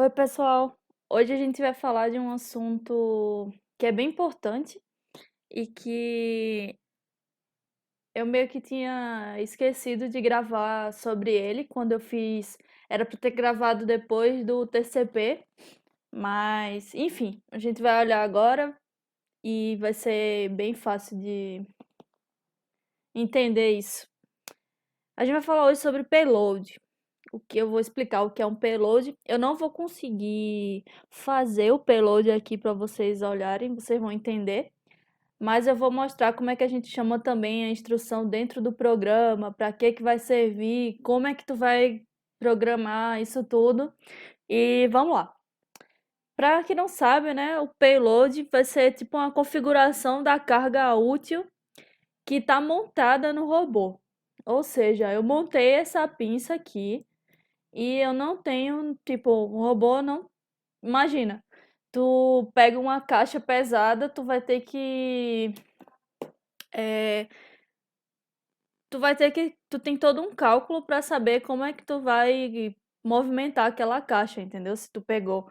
Oi, pessoal. Hoje a gente vai falar de um assunto que é bem importante e que eu meio que tinha esquecido de gravar sobre ele quando eu fiz. Era para ter gravado depois do TCP, mas enfim, a gente vai olhar agora e vai ser bem fácil de entender isso. A gente vai falar hoje sobre payload. O que eu vou explicar o que é um payload. Eu não vou conseguir fazer o payload aqui para vocês olharem, vocês vão entender. Mas eu vou mostrar como é que a gente chama também a instrução dentro do programa, para que vai servir, como é que tu vai programar isso tudo. E vamos lá. Para quem não sabe, né, o payload vai ser tipo uma configuração da carga útil que está montada no robô. Ou seja, eu montei essa pinça aqui e eu não tenho, tipo, o robô não. Imagina, tu pega uma caixa pesada, tu vai ter que. é, Tu tem todo um cálculo para saber como é que tu vai movimentar aquela caixa, entendeu? Se tu pegou.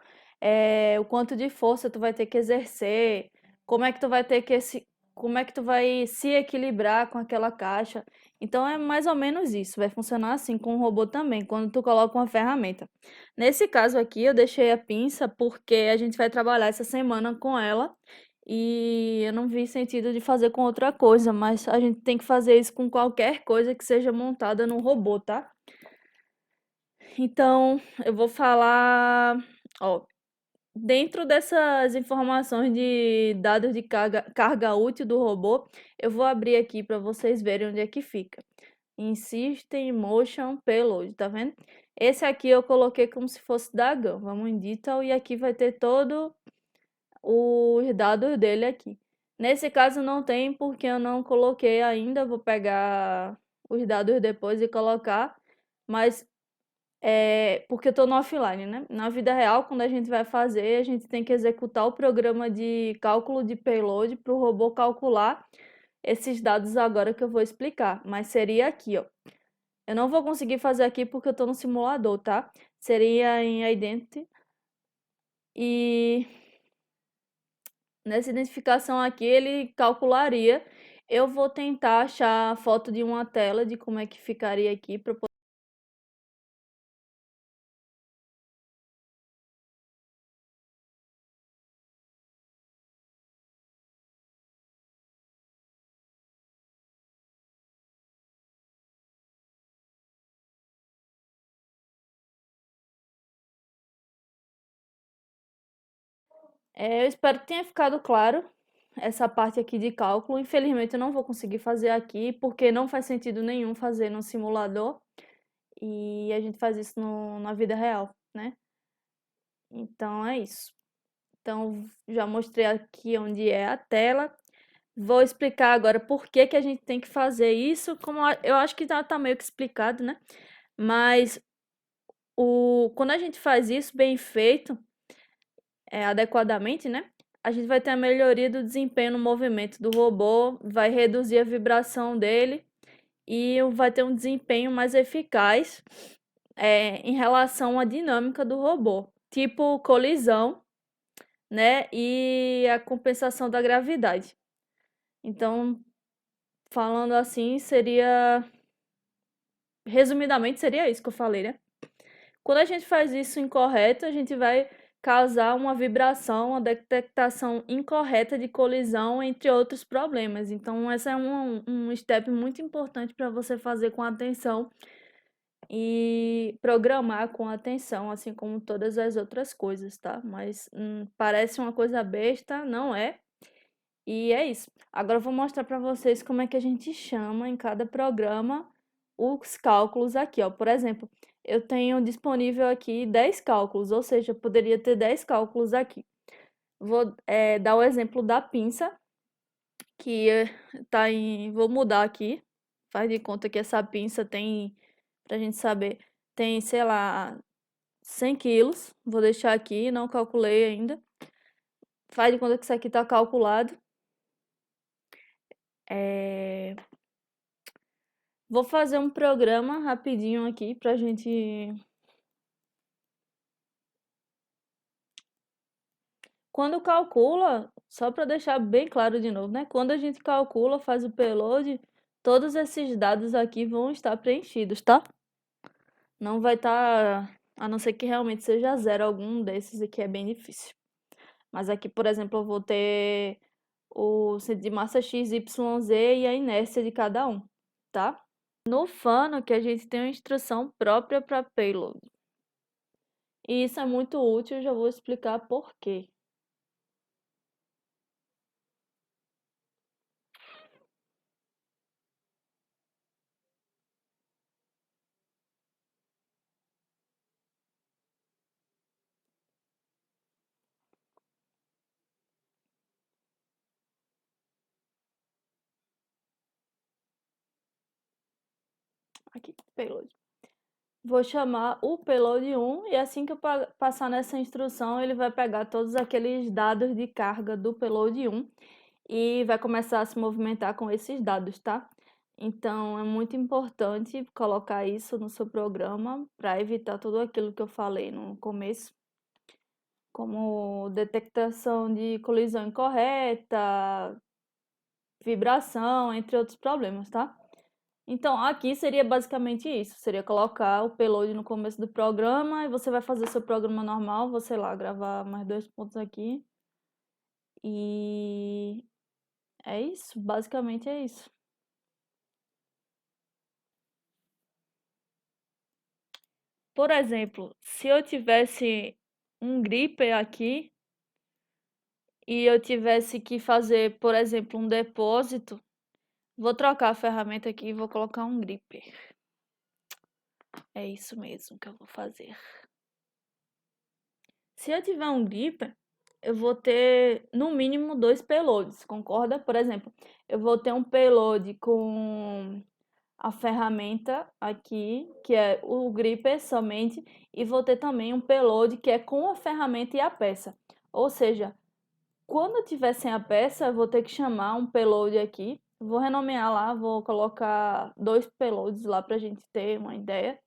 O quanto de força tu vai ter que exercer, como é que tu vai ter que se. Como é que tu vai se equilibrar com aquela caixa. Então é mais ou menos isso. Vai funcionar assim com o robô também, quando tu coloca uma ferramenta. Nesse caso aqui, eu deixei a pinça porque a gente vai trabalhar essa semana com ela e eu não vi sentido de fazer com outra coisa, mas a gente tem que fazer isso com qualquer coisa que seja montada no robô, tá? Então, eu vou falar, ó, dentro dessas informações de dados de carga útil do robô, eu vou abrir aqui para vocês verem onde é que fica. Em System Motion Payload, tá vendo? Esse aqui eu coloquei como se fosse da GAN. Vamos em Detail e aqui vai ter todo os dados dele aqui. Nesse caso não tem porque eu não coloquei ainda, vou pegar os dados depois e colocar, mas porque eu estou no offline, né? Na vida real, quando a gente vai fazer, a gente tem que executar o programa de cálculo de payload para o robô calcular esses dados agora que eu vou explicar, mas seria aqui, ó. Eu não vou conseguir fazer aqui porque eu estou no simulador, tá? Seria em Identity e nessa identificação aqui ele calcularia. Eu vou tentar achar a foto de uma tela de como é que ficaria aqui para poder. Eu espero que tenha ficado claro essa parte aqui de cálculo. Infelizmente eu não vou conseguir fazer aqui porque não faz sentido nenhum fazer no simulador e a gente faz isso na vida real, né? Então é isso. Então já mostrei aqui onde é a tela. Vou explicar agora por que que a gente tem que fazer isso, como eu acho que já tá meio que explicado, né? Mas quando a gente faz isso bem feito, adequadamente, né? A gente vai ter a melhoria do desempenho no movimento do robô, vai reduzir a vibração dele e vai ter um desempenho mais eficaz em relação à dinâmica do robô, tipo colisão, né? E a compensação da gravidade. Então, falando assim, resumidamente, seria isso que eu falei, né? Quando a gente faz isso incorreto, a gente vai causar uma vibração, uma detectação incorreta de colisão, entre outros problemas. Então, esse é um step muito importante para você fazer com atenção e programar com atenção, assim como todas as outras coisas, tá? Mas parece uma coisa besta, não é? E é isso. Agora eu vou mostrar para vocês como é que a gente chama em cada programa os cálculos aqui, ó. Por exemplo, eu tenho disponível aqui 10 cálculos, ou seja, eu poderia ter 10 cálculos aqui. Vou dar o exemplo da pinça, que tá em. Vou mudar aqui. Faz de conta que essa pinça tem, pra gente saber, tem, sei lá, 100 quilos. Vou deixar aqui, não calculei ainda. Faz de conta que isso aqui tá calculado. É, Vou fazer um programa rapidinho aqui pra gente Quando calcula, só para deixar bem claro de novo, né? Quando a gente calcula, faz o payload, todos esses dados aqui vão estar preenchidos, tá? Não vai estar, a não ser que realmente seja zero algum desses aqui, é bem difícil. Mas aqui, por exemplo, eu vou ter o centro de massa X, Y, Z e a inércia de cada um, tá? No Fano que a gente tem uma instrução própria para payload. E isso é muito útil, eu já vou explicar por quê. Aqui, payload. Vou chamar o payload 1 e assim que eu passar nessa instrução, ele vai pegar todos aqueles dados de carga do payload 1 e vai começar a se movimentar com esses dados, tá? Então, é muito importante colocar isso no seu programa para evitar tudo aquilo que eu falei no começo, como detectação de colisão incorreta, vibração, entre outros problemas, tá? Então, aqui seria basicamente isso, seria colocar o payload no começo do programa e você vai fazer seu programa normal, vou, sei lá, gravar mais 2 pontos aqui. E é isso, basicamente é isso. Por exemplo, se eu tivesse um gripper aqui e eu tivesse que fazer, por exemplo, um depósito, vou trocar a ferramenta aqui e vou colocar um gripper. É isso mesmo que eu vou fazer. Se eu tiver um gripper, eu vou ter no mínimo 2 payloads, concorda? Por exemplo, eu vou ter um payload com a ferramenta aqui, que é o gripper somente, e vou ter também um payload que é com a ferramenta e a peça. Ou seja, quando eu tiver sem a peça, eu vou ter que chamar um payload aqui. Vou renomear lá, vou colocar 2 payloads lá para a gente ter uma ideia.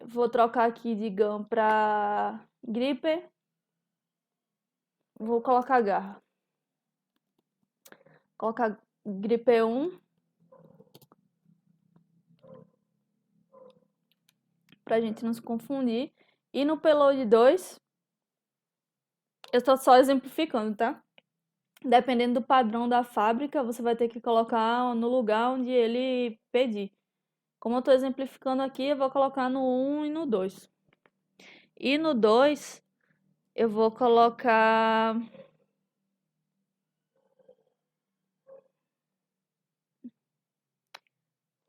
Vou trocar aqui de GAN para gripper. Vou colocar garra. Colocar gripper 1 pra gente não se confundir. E no payload 2, eu estou só exemplificando, tá? Dependendo do padrão da fábrica, você vai ter que colocar no lugar onde ele pedir. Como eu estou exemplificando aqui, eu vou colocar no 1 e no 2. E no 2, eu vou colocar...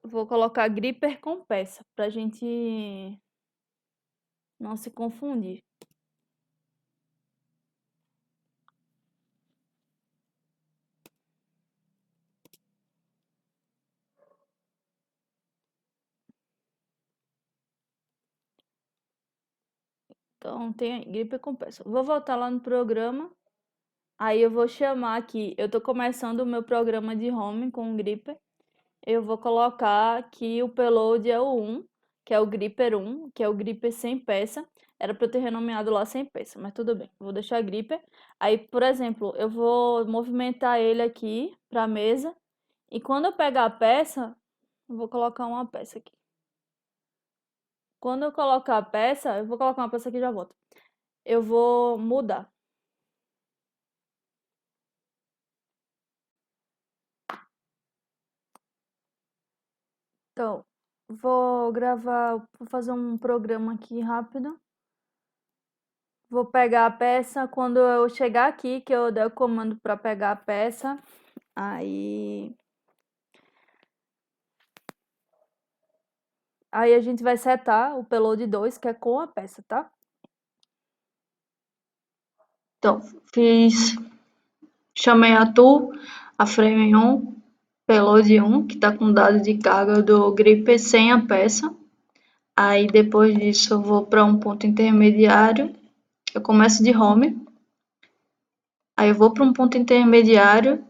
Vou colocar gripper com peça, pra gente não se confundir. Então, tem gripper com peça. Vou voltar lá no programa. Aí eu vou chamar aqui, eu tô começando o meu programa de home com o gripper. Eu vou colocar que o payload é o 1, que é o gripper 1, que é o gripper sem peça. Era para eu ter renomeado lá sem peça, mas tudo bem. Vou deixar gripper. Aí, por exemplo, eu vou movimentar ele aqui para a mesa. E quando eu pegar a peça, eu vou colocar uma peça aqui. Quando eu colocar a peça, eu vou colocar uma peça aqui e já volto. Eu vou mudar. Então, vou gravar, vou fazer um programa aqui rápido. Vou pegar a peça. Quando eu chegar aqui, que eu der o comando para pegar a peça, aí a gente vai setar o payload 2, que é com a peça, tá? Então, chamei a tool, a frame 1, payload 1, que está com dado de carga do gripper sem a peça. Aí depois disso eu vou para um ponto intermediário, eu começo de home, aí eu vou para um ponto intermediário,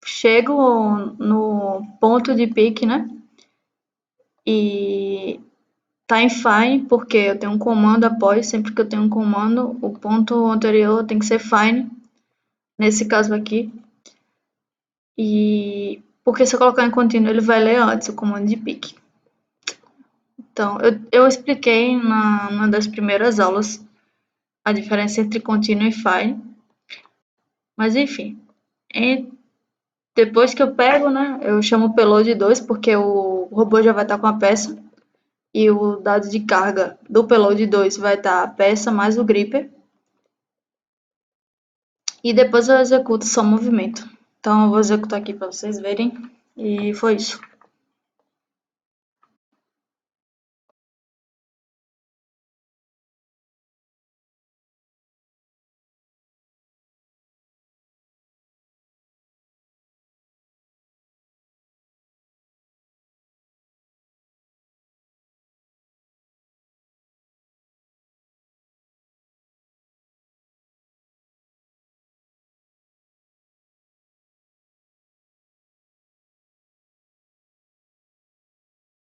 chego no ponto de pique, né? E tá em fine, porque eu tenho um comando após, sempre que eu tenho um comando, o ponto anterior tem que ser fine, nesse caso aqui. E porque se eu colocar em contínuo, ele vai ler antes o comando de pique. Então, eu expliquei numa das primeiras aulas a diferença entre contínuo e fine, mas enfim. E depois que eu pego, né, eu chamo o payload 2 porque o robô já vai estar com a peça e o dado de carga do payload 2 vai estar a peça mais o gripper. E depois eu executo só o movimento. Então eu vou executar aqui para vocês verem. E foi isso.